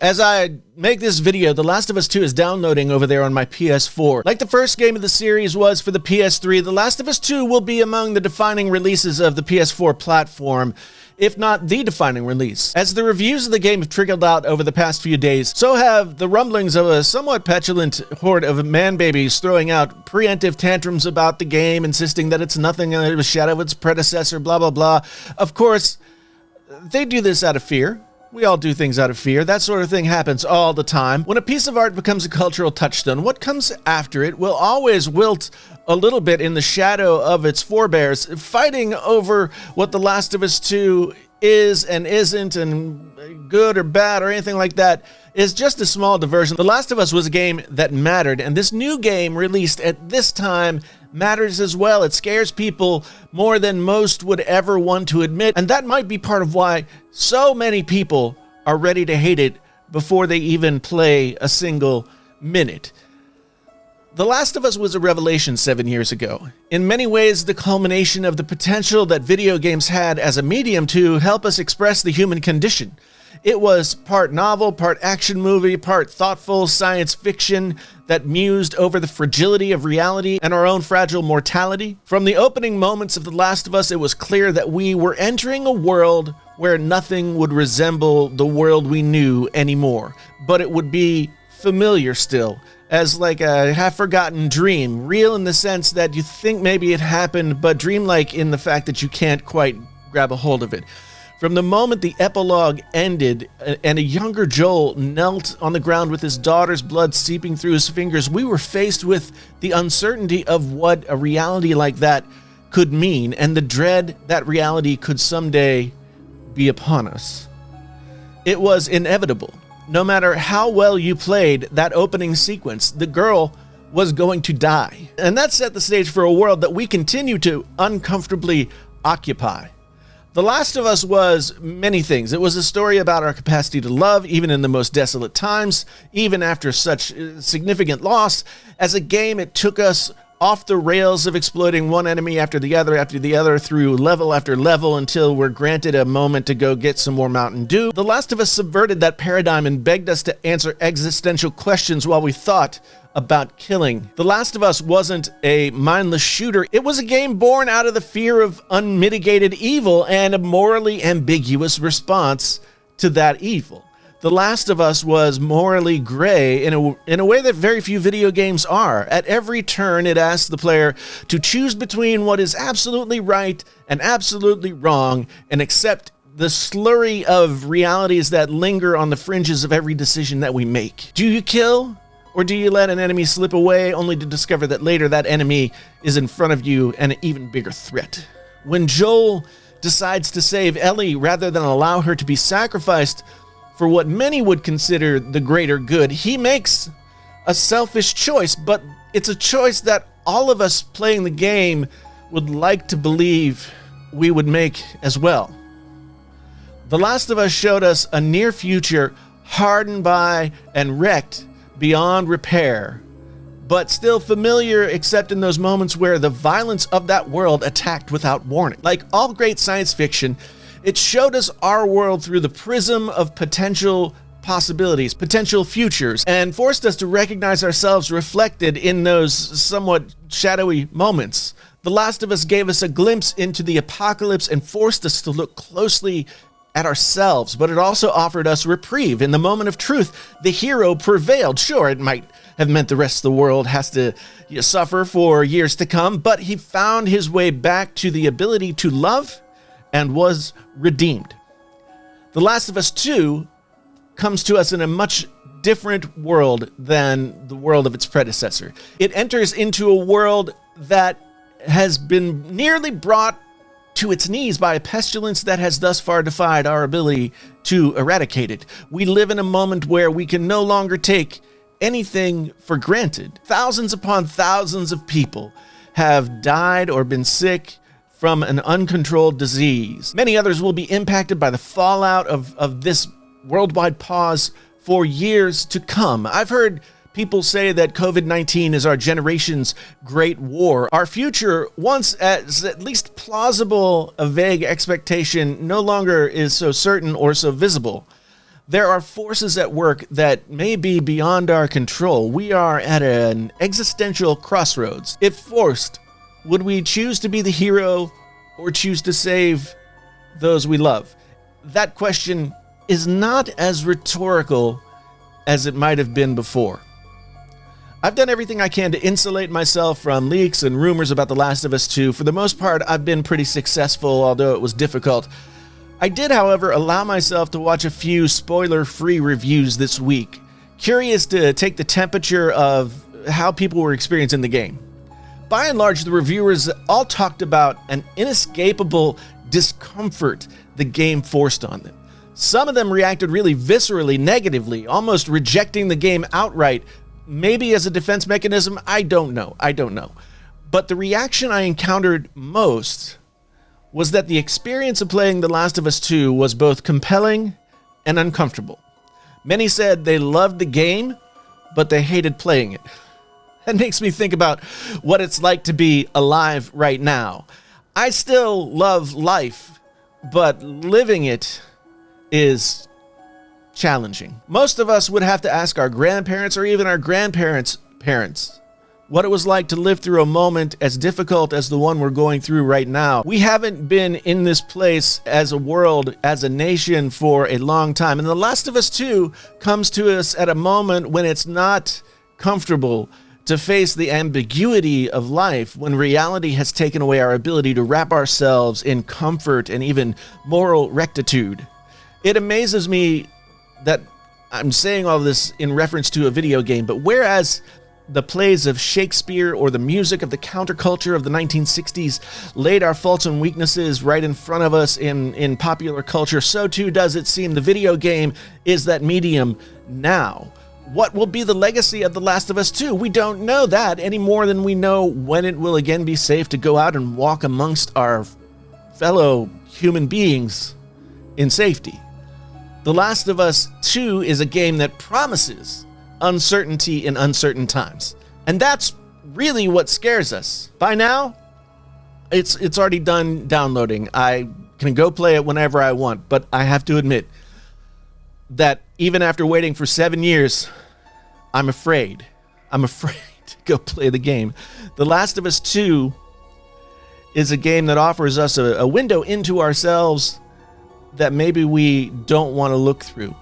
As I make this video, The Last of Us 2 is downloading over there on my PS4. Like the first game of the series was for the PS3, The Last of Us 2 will be among the defining releases of the PS4 platform, if not the defining release. As the reviews of the game have trickled out over the past few days, so have the rumblings of a somewhat petulant horde of man-babies throwing out preemptive tantrums about the game, insisting that it's nothing of a shadow of its predecessor, blah, blah, blah. Of course, they do this out of fear. We all do things out of fear. That sort of thing happens all the time. When a piece of art becomes a cultural touchstone, what comes after it will always wilt a little bit in the shadow of its forebears, fighting over what The Last of Us 2 is and isn't, and good or bad or anything like that, is just a small diversion. The Last of Us was a game that mattered, and this new game released at this time matters as well. It scares people more than most would ever want to admit, and that might be part of why so many people are ready to hate it before they even play a single minute. The Last of Us was a revelation 7 years ago. In many ways, the culmination of the potential that video games had as a medium to help us express the human condition. It was part novel, part action movie, part thoughtful science fiction that mused over the fragility of reality and our own fragile mortality. From the opening moments of The Last of Us, it was clear that we were entering a world where nothing would resemble the world we knew anymore, but it would be familiar still, as like a half-forgotten dream, real in the sense that you think maybe it happened, but dreamlike in the fact that you can't quite grab a hold of it. From the moment the epilogue ended and a younger Joel knelt on the ground with his daughter's blood seeping through his fingers, we were faced with the uncertainty of what a reality like that could mean, and the dread that reality could someday be upon us. It was inevitable. No matter how well you played that opening sequence, the girl was going to die. And that set the stage for a world that we continue to uncomfortably occupy. The Last of Us was many things. It was a story about our capacity to love, even in the most desolate times, even after such significant loss. As a game, it took us off the rails of exploiting one enemy after the other through level after level until we're granted a moment to go get some more Mountain Dew. The Last of Us subverted that paradigm and begged us to answer existential questions while we thought about killing. The Last of Us wasn't a mindless shooter. It was a game born out of the fear of unmitigated evil and a morally ambiguous response to that evil. The Last of Us was morally gray in a way that very few video games are. At every turn, it asks the player to choose between what is absolutely right and absolutely wrong and accept the slurry of realities that linger on the fringes of every decision that we make. Do you kill? Or do you let an enemy slip away only to discover that later that enemy is in front of you and an even bigger threat? When Joel decides to save Ellie rather than allow her to be sacrificed for what many would consider the greater good, he makes a selfish choice, but it's a choice that all of us playing the game would like to believe we would make as well. The Last of Us showed us a near future hardened by and wrecked beyond repair, but still familiar except in those moments where the violence of that world attacked without warning. Like all great science fiction, it showed us our world through the prism of potential possibilities, potential futures, and forced us to recognize ourselves reflected in those somewhat shadowy moments. The Last of Us gave us a glimpse into the apocalypse and forced us to look closely at ourselves, but it also offered us reprieve. In the moment of truth, the hero prevailed. Sure, it might have meant the rest of the world has to suffer for years to come, but he found his way back to the ability to love and was redeemed. The Last of Us 2 comes to us in a much different world than the world of its predecessor. It enters into a world that has been nearly brought to its knees by a pestilence that has thus far defied our ability to eradicate it. We live in a moment where we can no longer take anything for granted. Thousands upon thousands of people have died or been sick from an uncontrolled disease. Many others will be impacted by the fallout of this worldwide pause for years to come. I've heard people say that COVID-19 is our generation's great war. Our future, once as at least plausible a vague expectation, no longer is so certain or so visible. There are forces at work that may be beyond our control. We are at an existential crossroads. If forced, would we choose to be the hero or choose to save those we love? That question is not as rhetorical as it might have been before. I've done everything I can to insulate myself from leaks and rumors about The Last of Us 2. For the most part, I've been pretty successful, although it was difficult. I did, however, allow myself to watch a few spoiler-free reviews this week, curious to take the temperature of how people were experiencing the game. By and large, the reviewers all talked about an inescapable discomfort the game forced on them. Some of them reacted really viscerally, negatively, almost rejecting the game outright, maybe as a defense mechanism. I don't know. But the reaction I encountered most was that the experience of playing The Last of Us 2 was both compelling and uncomfortable. Many said they loved the game, but they hated playing it. That makes me think about what it's like to be alive right now. I still love life, but living it is challenging. Most of us would have to ask our grandparents or even our grandparents' parents what it was like to live through a moment as difficult as the one we're going through right now. We haven't been in this place as a world, as a nation, for a long time. And The Last of Us 2 comes to us at a moment when it's not comfortable to face the ambiguity of life, when reality has taken away our ability to wrap ourselves in comfort and even moral rectitude. It amazes me that I'm saying all this in reference to a video game, but whereas the plays of Shakespeare or the music of the counterculture of the 1960s laid our faults and weaknesses right in front of us in popular culture, so too does it seem the video game is that medium now. What will be the legacy of The Last of Us 2? We don't know that any more than we know when it will again be safe to go out and walk amongst our fellow human beings in safety. The Last of Us 2 is a game that promises uncertainty in uncertain times. And that's really what scares us. By now, it's already done downloading. I can go play it whenever I want, but I have to admit that even after waiting for 7 years, I'm afraid. I'm afraid to go play the game. The Last of Us 2 is a game that offers us a window into ourselves that maybe we don't want to look through.